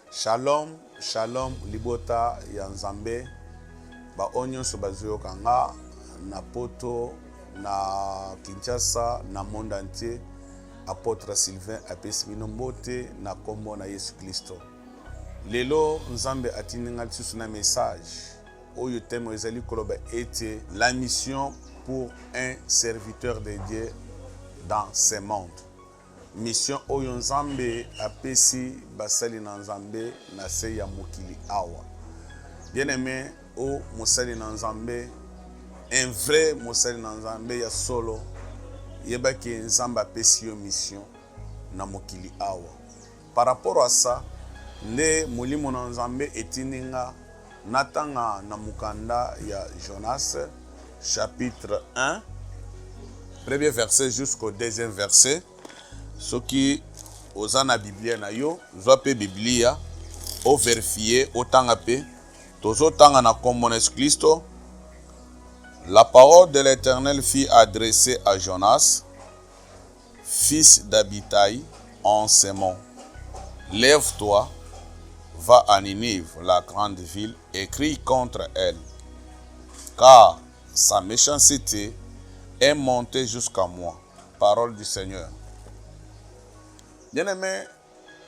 Shalom, shalom, libota ya Nzambe. Ba onyo so bazoyo kanga na Poto, na Kinshasa, na monde entier. Apôtre Sylvain apesi bino mbote na kombo na Yesu Kristo. Lelo Nzambe atininga lisusu na message. Oyo temo ezali koloba ete la mission pour un serviteur de Dieu dans ce monde. Mission oyo Nzambe apesi basali na Nzambe na se ya mokili awa. Bien-aimé, o mosali na Nzambe, un vrai mosali na Nzambe ya solo, yebaki Nzambe apesi yo mission na mokili awa. Par rapport à ça, nde molimo na Nzambe etininga natanga na mukanda ya Jonas, chapitre 1, premier verset jusqu'au deuxième verset. Ce qui oza na Biblia na yo, zwa pe Biblia, o vérifier, o tanga pe, tozo tanga na kombo na Yesu Kristo. La parole de l'Éternel fut adressée à Jonas, fils d'Abitai, en ces mots. Lève-toi, va à Ninive, la grande ville, et crie contre elle, car sa méchanceté est montée jusqu'à moi. Parole du Seigneur. Bien-aimé,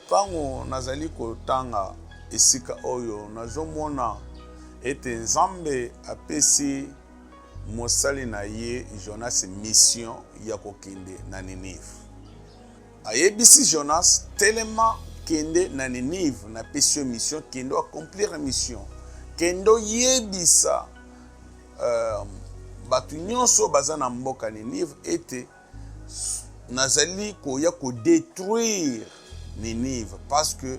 tango nazali kotanga esika oyo nazomona ete Nzambe apesi mosali na ye Jonas mission ya kokende na Ninive. Ayebisi Jonas tellement kende na Ninive na pesi mission kendo accomplir mission. Kendo yebisa batu nyonso baza na mboka Ninive ete nazali koya ko détruire Ninive parce que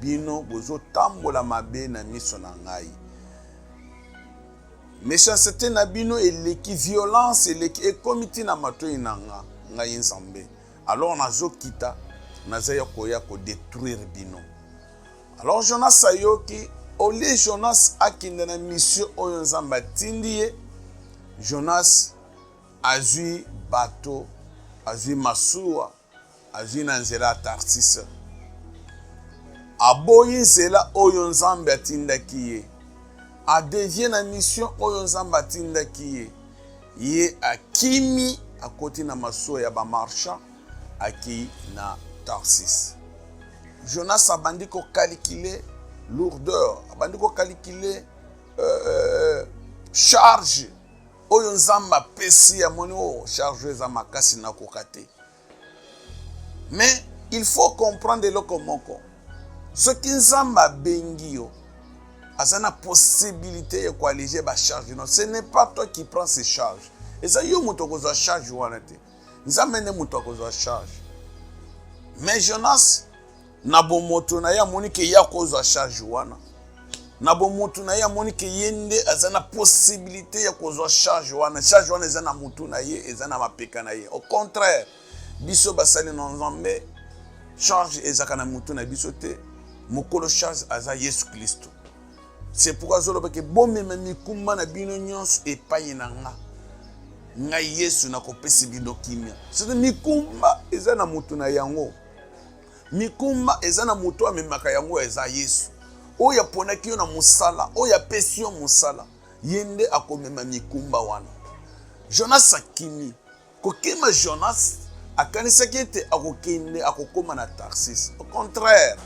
bino bozo tambola mabe na miso na ngai. Méchanceté na bino eleki, violence eleki, ekomiti na matoi na ngai Nzambe. Alors nazo kita nazaya koya ko détruire bino. Alors Jonas ayoki, ole Jonas akinde na mission oyo Nzambe atindi ye, Jonas azui bateau, azui masuwa, azui na nzela Tarsis. Aboyi nzela oyo Nzambe atindaki ye. Adevie na mission oyo Nzambe atindaki ye. Ye akimi akoti na masuwa ya ba marchand aki na Tarsis. Jonas abandi ko calculer lourdeur, abandi ko calculer charge oyo Nzambe apesi ya moni o charge za makasi na kokate. Mais il faut comprendre le komoko. Ce qui Nzambe bengi yo azana possibilité ya koalléger ba charge. Non, ce n'est pas toi qui prends ces charges. Et ça yo moto kozwa charge wana te. Nzambe ne moto kozwa charge. Mais Jonas na bomoto na ya moni ke ya kozwa charge wana. Na bomoto na ya moni ke yende azana possibilité ya kozwa charge wana. Charge wana ezana mutu na ye, ezana mapeka na ye. Au contraire, biso basali na Nzambe charge ezaka na mutu na biso te. Mokolo charge aza Yesu Kristo. C'est pourquoi zoloba ke bomema mikumba na bino nyonso epai na nga. Nga Yesu na kopesi bino kimia. C'est mikumba ezana mutu na yango. Mikumba ezana mutu amemaka yango eza Yesu. Oya ponaki yo na musala, oya pesi yo musala. Yende akomema mikumba wana. Jonas akimi. Kokema Jonas akanisaki ete akokende akokoma na Tarsis. Au contraire,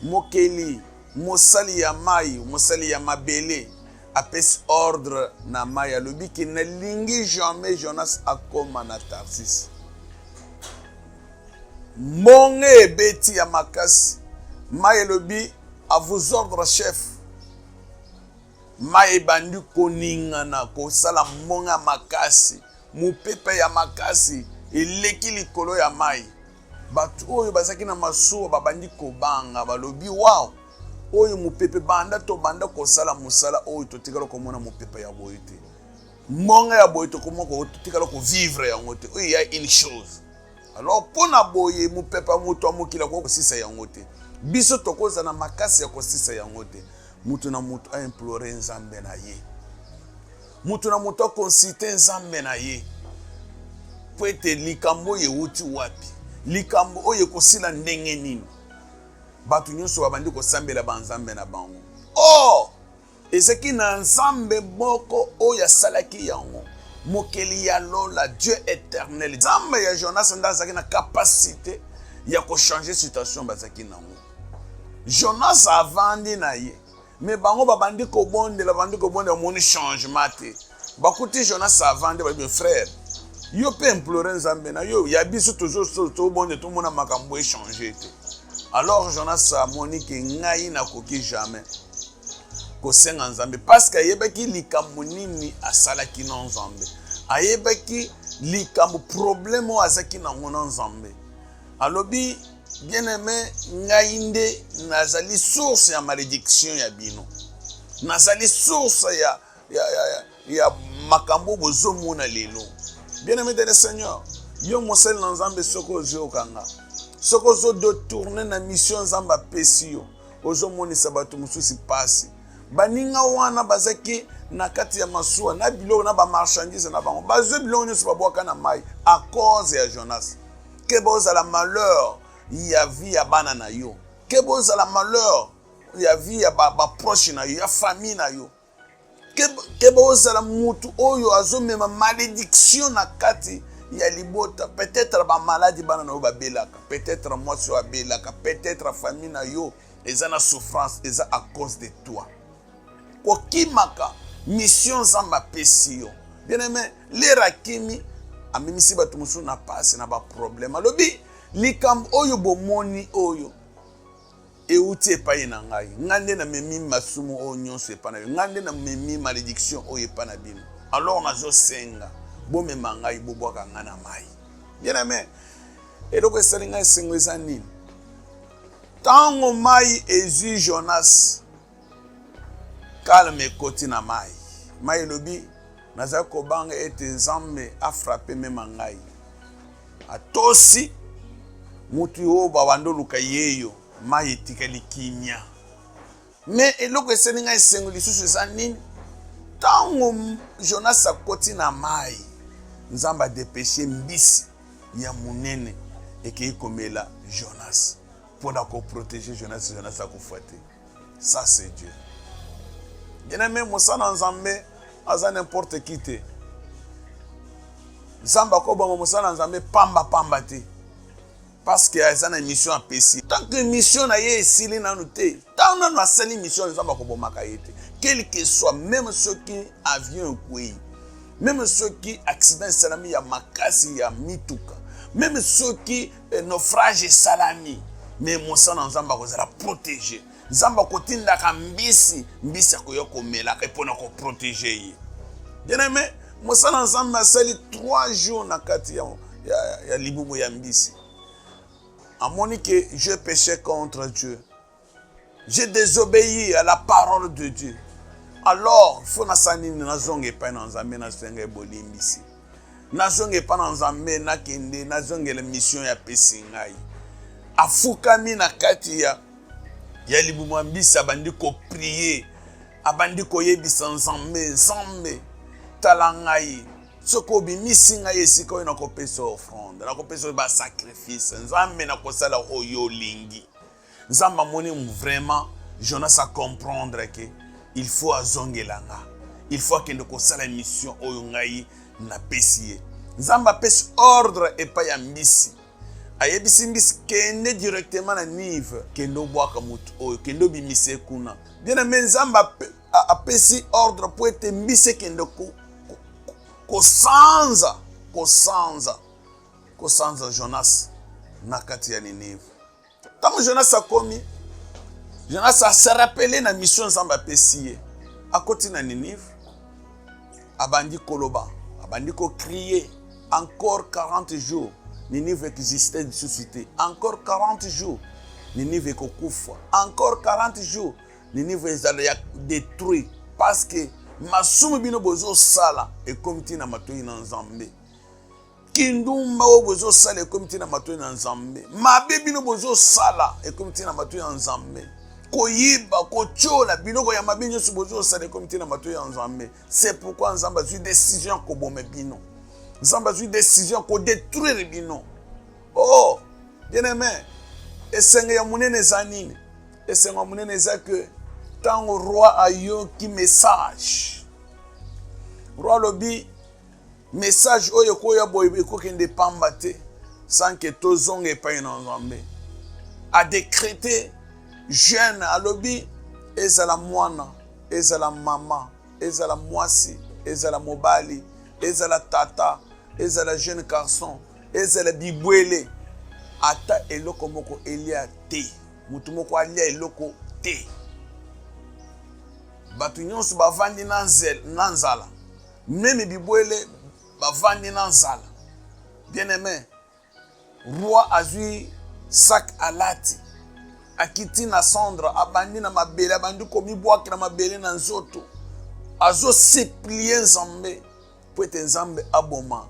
mokeli, mosali ya mai, mosali ya mabele, apesi ordre na mai alobi ki na lingi jamais Jonas akoma na Tarsis. Monge ebeti ya makasi, mai alobi à vos ordres chef. Mai bandi koningana kosala monga makasi, mupepe ya makasi, eleki likolo ya mai. Batu oyo bazaki na masuwa babandi kobanga balobi wow. Oyo mupepe banda to banda kosala musala oyo totikala komona mupepe ya boye te. Monga ya boye to komoko totikala ko vivre yango te. Oyo ya une chose. Alors pona boye mupepe muto amokila ko sisa yango te. Biso tokoza na makasi ya kosisa yango te. Mutu na mutu a implorer Nzambe na ye. Mutu na mutu a consulter Nzambe na ye. Pwete likambo ye uti wapi. Likambo oye kosila ndenge nini. bato nyonso babandi kosambela banzambe na bango. Or ezaki na nzambe moko oyo asalaki yango mokeli ya lola, Dieu éternel. Nzambe ya Jonas nda azalaki na capacité ya kochanger situation bazalaki nango. Jonas avandi na ye, mais bango babandi kobondela moni changement te. Bakuti Jonas avandi ba frère, yo pe implorer nzambe na yo ya biso toujours to bonde tout mona makambo échanger te. Alors Jonas a moni ke ngai na koki jamais kosenga nzambe parce que ayebaki likambo nini asalaki na nzambe, ayebaki likambo problème o azaki na ngona nzambe. Alobi bien aimé, ngai nde nazali source ya malédiction ya bino, nazali source ya makambo bozomona lelo. Bien aimé de le Seigneur, yo mosel na nzambe soko ozokanga, soko ozo détourner na mission nzamba pesi yo, ozomonisa bato mosusu pasi. Baninga wana bazaki na kati ya masuwa na biloko na ba marchandise na bango bazwe biloko nyonso babwaka na mai à cause ya Jonas. Que bozala malheur ya vie ya bana na yo, que bozala malheur ya vie ya ba proche na yo, ya famille na yo, que bozala mutu oyo azomema malédiction na kati ya libota, peut-être ba maladie bana na yo babelaka, peut-être moi so babelaka, peut-être famille na yo eza na souffrance, eza à cause de toi. Kokimaka mission zamba pesi yo. Bien aimé, lera kimi amimisi bato musu na passe na ba problème. Alobi likambo oyo bomoni oyo euti epai na ngai. Ngande na memi masumu oyo nyonso epai na yo. Ngande na memi malédiction oyo epai na bino. Alors nazo senga bomema ngai bobwaka nga na mai. Bien aimé, eloko esali ngai sengo eza nini? Tango mai ezwi Jonas calme ekoti na mai. Mai lobi naza kobanga ete nzambe a frappé mema ngai. Atosi mutu yo babando luka yeyo mai etikali kimia. Mais eloko esali ngai sengo lisusu eza nini? Tango Jonas akoti na mai, nzamba dépêché mbisi ya munene eke komela Jonas pour la protéger Jonas a kofouate. Ça c'est Dieu. Bien aimé, mosana nzambe aza n'importe qui te. Nzamba ko bango mosana nzambe pamba te. Parce que aza na mission a pesi. Tant que mission na ye esili na nute, tant na na sali mission nzamba ko bomaka yete. Quel que soit, même ceux qui avion kwei, même ceux qui accident salami ya makasi ya mituka, même ceux qui naufrage salami, mais mosana nzamba ko zala protéger. Nzamba kotinda ka mbisi akoyo komela epona ko protéger ye. Bien aimé, mosana nzamba sali 3 jours na kati ya libumu ya mbisi. Amoni que je péchais contre Dieu. J'ai désobéi à la parole de Dieu. Alors, faut na sani na zonge pa na nzambe na senga bolimbisi. Na zonge pa na nzambe na kende na zonge la mission ya pesi ngai. Afukami na kati ya libumu ya mbisi abandi ko prier, abandi ko yebisa nzambe tala ngai. Soko bimisi ngai esika oyo na kopesa offrande, na kopesa ba sacrifice, nzambe na kosala oyo lingi. Nzamba moni vraiment Jonas a comprendre que il faut azongela nga. Il faut que ndoko sala mission oyo ngai na pesi. Nzamba pesi ordre epa ya mbisi. Ayebisi mbisi kende directement na nive kendo bwaka mutu oyo kendo bimise kuna. Bien aimé, nzamba apesi ordre pour ete mbisi kendo kosanza Jonas na kati ya Ninive. Tango Jonas akomi, Jonas a se rappelé na mission nzamba pesi akoti na Ninive, abandi koloba, abandi ko crier encore 40 jours Ninive existait de suscité, encore 40 jours Ninive kokufa, encore 40 jours Ninive est détruit parce que masumu bino bozo sala e komiti na matoyi na nzambe. Kindumba o bozo sala e komiti na matoyi na nzambe. Mabe bino bozo sala e komiti na matoyi na nzambe. Koyiba, kochola biloko ya mabe nyoso bozo sala e komiti na matoyi na nzambe. C'est pourquoi nzamba zui décision ko bome bino. Nzamba zui décision ko détruire bino. Oh, bien aimé, esenge ya munene zanini. esengo munene eza que tango roi ayoki message roi lobi message oyo koya boye ekokende pamba te sans que tozonga epai na Nzambe a décrété jeune alobi ezala mwana ezala mama ezala mwasi ezala mobali ezala tata ezala jeune garçon ezala bibwele ata eloko moko elia te mutu moko alia eloko te batu nyonso bavandi na nzala meme bibwele bavandi na nzala bien aimé roi azwi sac alati akiti na cendre abandi na mabele abandi komibwaki na mabele na nzoto azo supplie Nzambe po ete Nzambe aboma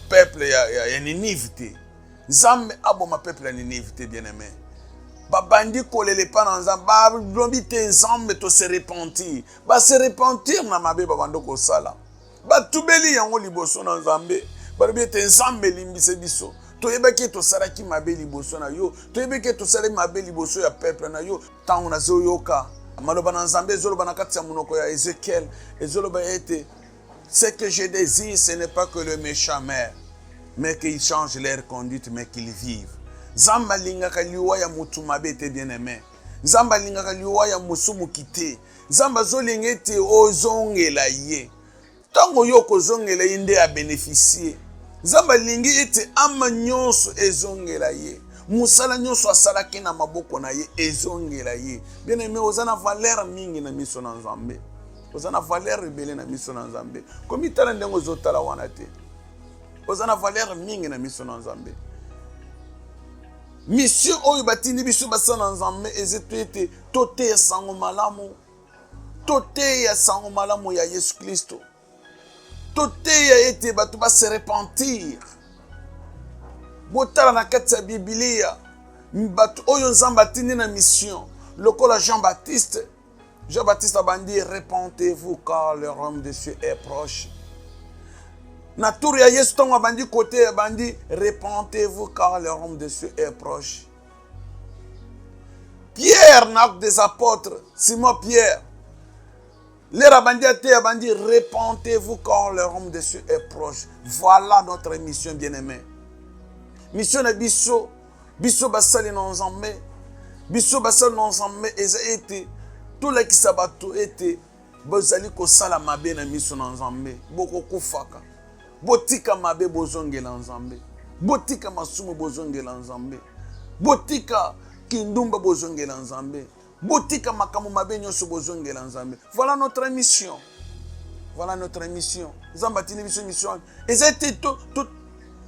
peuple ya Ninive te Nzambe aboma peuple ya Ninive te bien aimé babandi kolele pa na Nzambe balombi te Nzambe to se repentir ba se repentir na mabe babando kosala batubeli yango liboso na Nzambe balobi ete Nzambe limbise biso toyebaki tosalaki mabe liboso na yo toyebaki tosali mabe liboso ya peuple na yo ntango nazoyoka maloba na Nzambe ezoloba na kati ya monoko ya Ézéchiel ezoloba ete ce que je désire ce n'est pas que le méchant meure mais qu'ils changent leur conduite mais qu'ils vivent Nzambe alingaka liwa ya mutu mabe te bien aimé Nzambe alingaka liwa ya musumu kite Nzambe azolinga ete ozongela ye ntango yo kozongela ye nde a bénéficier Nzambe alingi ete ama nyonso ezongela ye musala nyonso asalaki na maboko na ye ezongela ye bien aimé oza na valeur mingi na miso na Nzambe oza na valeur ebele na miso na Nzambe komi tala ndenge ozotala wana te oza na valeur mingi na miso na Nzambe mission oyo batindi biso basala na Nzambe ezeto ete toteya sango malamu toteya sango malamu ya Yesu Kristo toteya ete bato base repentir botala na kati ya Biblia bato oyo Nzambe atindi na mission lokola Jean-Baptiste abandi repentez-vous car le royaume des cieux est proche na tour ya Yesu tongo abandi côté abandi repentez-vous car le royaume des cieux est proche Pierre n'acte des apôtres Simon Pierre l'air abandi ate abandi repentez-vous car le royaume des cieux est proche voilà notre mission bien-aimé mission na biso basali na Nzambe biso basali na Nzambe eza ete tolakisa bato ete bozali kosala mabe na miso na Nzambe bokokufaka botika mabe bozongela Nzambe botika masumu bozongela Nzambe botika kindumba bozongela Nzambe botika makamu mabe nyonso bozongela Nzambe voilà notre mission Nzambe atindi biso mission eza ete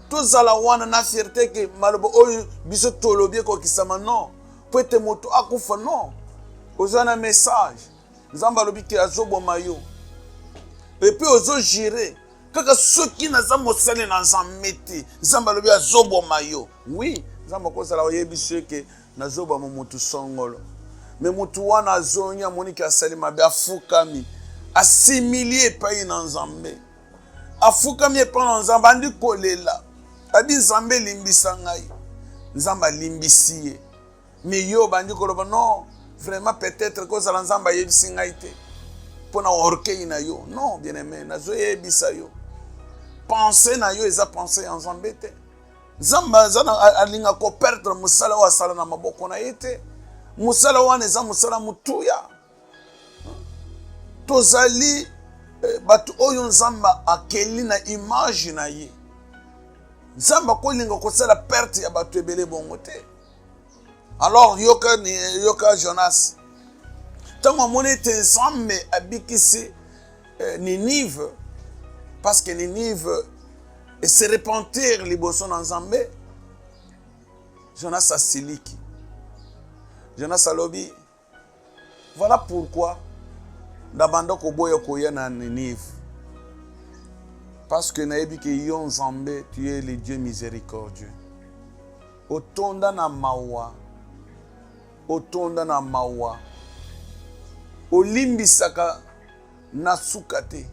tozala wana na fierté ke malobo oyo biso tolobi ekokisama non po ete moto akufa non oza na message Nzambe alobi ke azoboma yo epe ozogire kaka soki naza mosali na Nzambe te Nzambe alobi azoboma yo oui Nzambe akozala oyebiso ke nazoboma motu songolo me motu wana azonya moniki asali mabe afukami asimilie epai na Nzambe afukami epai na Nzambe andi kolela abi Nzambe limbisa ngai Nzambe alimbisi ye me yo bandi koloba non vraiment peut-être que ça Nzambe yebisi ngai te pona orkei na yo non bien aimé nazo yebisa yo penser na yo eza penser en Nzambe te Nzambe alinga ko perdre musala wa sala na maboko na yete musala wana eza musala mutuya tozali batu oyo Nzambe akeli na image na ye Nzambe kolinga kosala perte ya batu ebele bongo te alors yoka Jonas tango moni te Nzambe abikisi Ninive parce que Ninive se repentir liboso na Nzambe Jonas asiliki Jonas alobi voilà pourquoi ndabanda koboya koya na Ninive parce que nayebi ke yo Nzambe tu es le Dieu miséricordieux otonda na mawa olimbisaka na suka te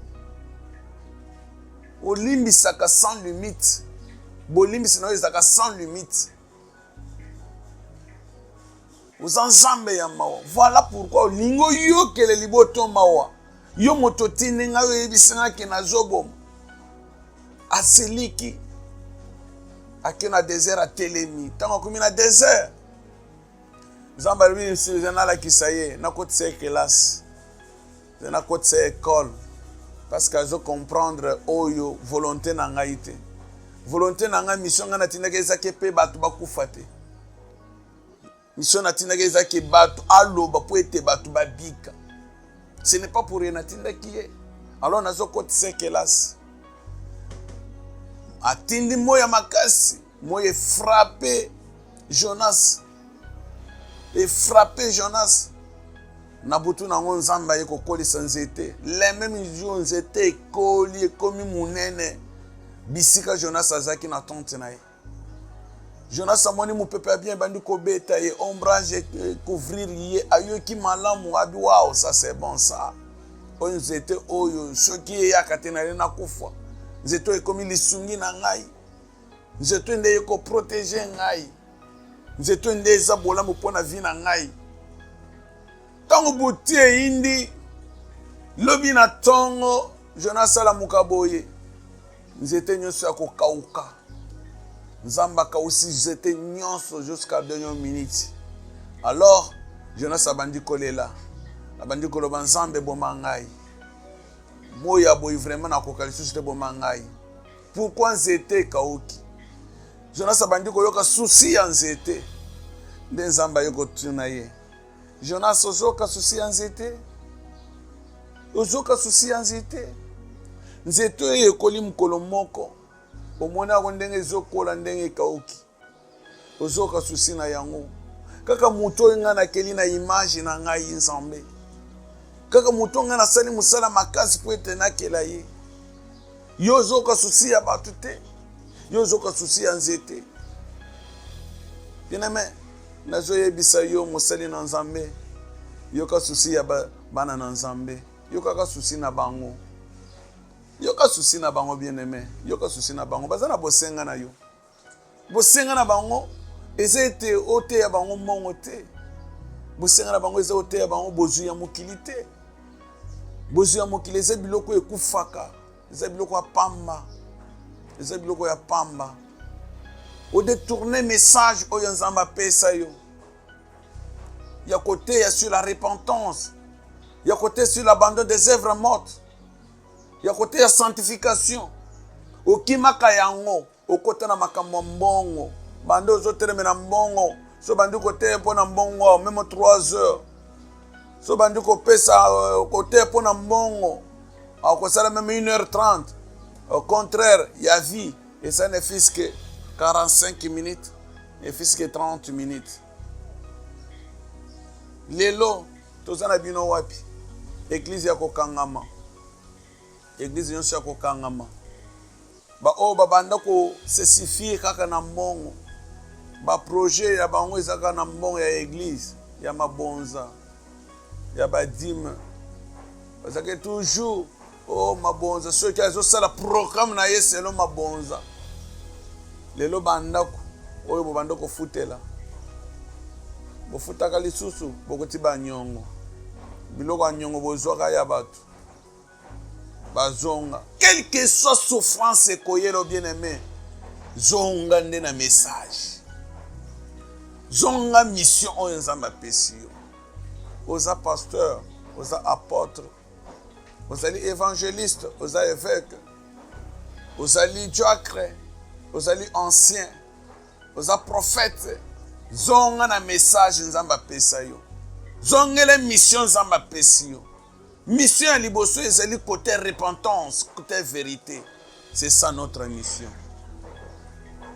olimbisaka sans limite bolimbisi na ezaka sans limite oza nzambe ya mawa. Voilà pourquoi lingo yo kele liboto mawa. Yo mototine nga yo ebisanga ke na zobo. Aseliki ake na désert a telemi. Tango komi na désert. Nzambe lui zena la kisaye na kote se classe. Zena kote se école. Parce que zo comprendre oyo volonté na ngai te. Volonté na ngai mission nga na tindaka ezake pe batu bakufa te. Mission na tindaka ezake batu aloba po ete batu babika. Ce n'est pas pour rien na tindaki ye. Alors nazo kote se classe. Atindi moya makasi, moye frappé Jonas. Et frappé Jonas. Nabutu nango nzamba ye kokoli sanzete. Les mêmes jours nzete koli komi munene. Bisika Jonas azaki na tente na ye. Jonas amoni mu pepe bien bandi ko beta ye ombrage couvrir ye ayo ki malamu abi wow ça c'est bon ça. Oyo nzete oyo soki ya katena na kufa. Nzeto ekomi lisungi na ngai. Nzeto nde ko protéger ngai. Nzeto nde za bola mo pona vie na ngai. Tango butie indi lobi na tongo Jonas ala mukaboye. Nzete nyonso ya kokauka. Nzamba kausi nzete nyonso jusqu'à dernière minute. Alors Jonas abandi kolela. Abandi koloba nzambe boma ngai. Moya boy vraiment na kokalisu te boma ngai. Pourquoi nzete kauki? Jonas abandi koyoka souci ya nzete. Nde nzamba yoko tuna ye. Jonas ozoka souci ya nzete. Ozoka souci ya nzete. Nzeto ye ekoli mukolo moko. Omona ko ndenge ezokola ndenge kauki. Ozoka souci na yango. Kaka muto nga na keli na image na ngai nzambe. Kaka muto nga na sali musala makasi po ete na kela ye. Yo ozoka souci ya batu te. Yo ozoka souci ya nzete. Bien-aimé, nazo yebisa yo mosali na nzambe. Yo ka souci ya bana na nzambe. Yo kaka souci na bango. Yo ka souci na bango bien-aimé. Yo ka souci na bango. Bazana bosenga na yo. Bosenga na bango. Ezete ote ya bango mongo te. Bosenga na bango ezete ote ya bango bozu ya mokili te. Bozu ya mokili eze biloko ekufaka. Eze biloko ya pamba. Eze biloko ya pamba. O détourner message oyo nzamba pesa yo. Ya côté ya sur la repentance. Ya côté sur l'abandon des œuvres mortes. Ya côté ya sanctification. Okimaka yango okota na makambo mbongo. Bando ozoteleme na mbongo. So bandi côté po na mbongo même 3 heures. So bandi ko pesa côté po na mbongo. Akosala même 1h30. Au contraire, il y a vie et ça ne fait que 45 minutes, ne fait que 30 minutes. Lelo tozana bino wapi? Église ya kokangama. Église yonso ya kokangama. Ba o babanda ko sesifier kaka na mbongo. Ba projet ya bango ezaka na mbongo ya église, ya mabonza, ya badime. Parce que toujours oh mabonza ceux qui ont ça la programme na yeselo mabonza. Lelo bandako oyo bobandako futela. Bo futaka lisusu bokoti ba nyongo. Biloko anyongo bozwaka ya batu. Bazonga. Quelle que soit souffrance ekoyelo bien-aimé, zonga nde na message. Zonga mission oyo nzamba pesi yo. Oza pasteur, oza apôtre, ozali évangéliste, oza évêque, ozali diacre, ozali ancien, oza prophète. Zonga na message nzamba pesa yo. Zongele mission nzamba pesi yo. Mission à liboso ezali côté repentance, côté vérité. C'est ça notre mission.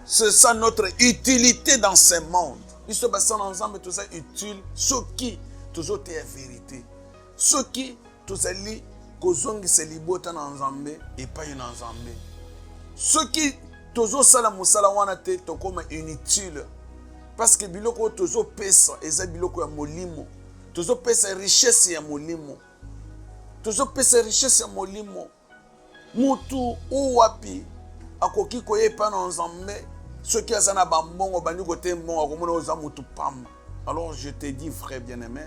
C'est ça notre utilité dans ce monde. Il se passe ensemble tout ça utile. Ce qui toujours est vérité. Ce qui tous ali kozongi se libota na nzambe et pas une nzambe. Ce qui toujours sala musala wana te tokoma inutile. Parce que biloko toujours pesa eza biloko ya molimo. Toujours pesa richesse ya molimo. Toujours pesa richesse ya molimo. Mutu uwapi akoki koyepa na nzambe. Ceux qui ont un bambon, bandi côté mbongo, comme on a mutu pamba. Alors je te dis, frère bien-aimé,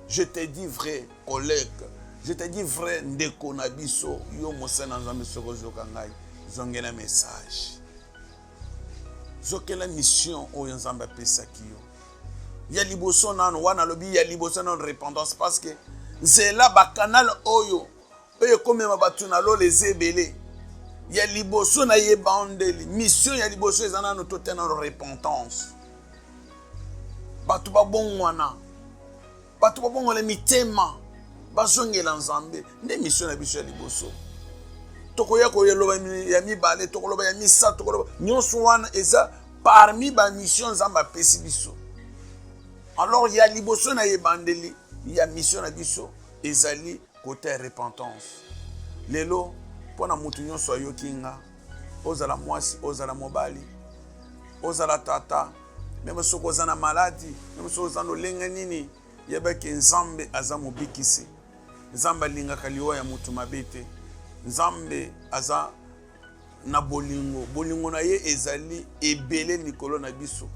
je te dis, vrai collègue, je te dis, vrai ndeko na biso, yo mosena nzambe soko zoka ngai, zongela message. Zokela mission oyo nzambe apesaki yo. Ya liboso nano wana lobi ya liboso nano repentance parce que nzela ba canal oyo komema batu na lo les ebele. Ya liboso na ye bandeli mission ya liboso ezana no to tena repentance. Batu ba bongwana. Batu ba bongwana mitema. Bazongela nzambe nde mission na biso ya liboso. Tokoya ko yeloba ya mibale tokoloba ya misa tokoloba nyonso wana eza parmi ba mission nzamba pesi biso. Alors il y a liboso na yebandeli il y a mission na biso ezali côté repentance. Lelo pona mutu nyonso ayokinga ozala mwasi ozala mobali ozala tata même soko ozana maladi même soko ozana lenga nini yebaki nzambe aza mobikisi. Nzambe alingaka liwa ya mutu mabete. Nzambe aza na bolingo. Bolingo na ye ezali ebele likolo na biso.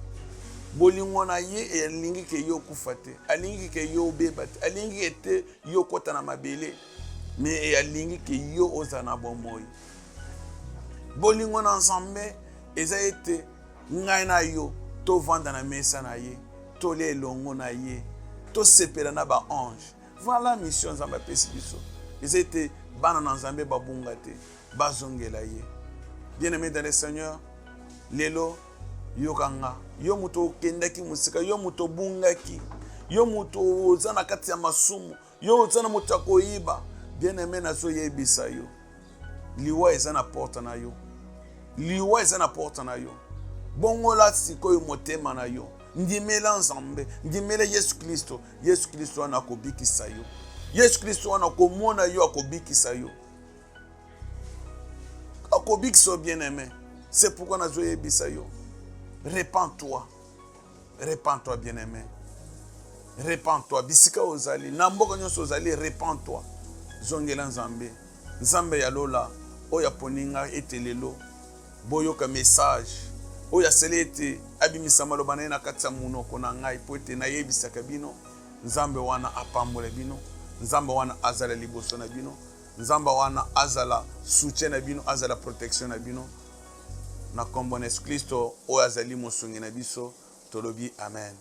Bolingo na ye alingi ke yo kufa te. Alingi ke yo beba te. Alingi ete yo kota na mabele. Mais alingi ke yo oza na bomoi. Bolingo na Nzambe eza ete ngai na yo to vanda na mesa na ye. To le longo na ye. To sepela na ba ange. Voilà mission Nzambe pesi biso. Eza ete bana na Nzambe babunga te. Bazongela ye. Bien-aimé dans le Seigneur, lelo yokanga, yo muto kendaki musika, yo muto bungaki, yo muto ozana kati ya masumu, yo ozana muto akoyiba, bien-aimé nazo yebisa yo. Liwa ezana porta na yo. Liwa ezana porta na yo. Bongola sikoyo motema na yo. Ndimela Nzambe, ndimela Yesu Kristo. Yesu Kristo wana akobikisa yo. Yesu Kristo wana akomona yo akobikisa yo. Akobikisa bien-aimé. C'est pourquoi nazo yebisa yo. Repends-toi. Repends-toi, bien-aimé. Repends-toi. Bisika ozali. Namboka nyonso ozali. Repends-toi. Zongela Nzambe. Nzambe ya lola. Oya poninga etelelo. Boyoka message. Oya selete. Abimisa maloba na kati ya munoko na ngai. Po ete na yebisaka bino. Nzambe wana apambola bino. Nzambe wana azala liboso na bino. Nzamba wana azala soutien na bino, azala protection na bino. Na kombo na Yesu Kristo oyo azali mosungi na biso tolobi amen.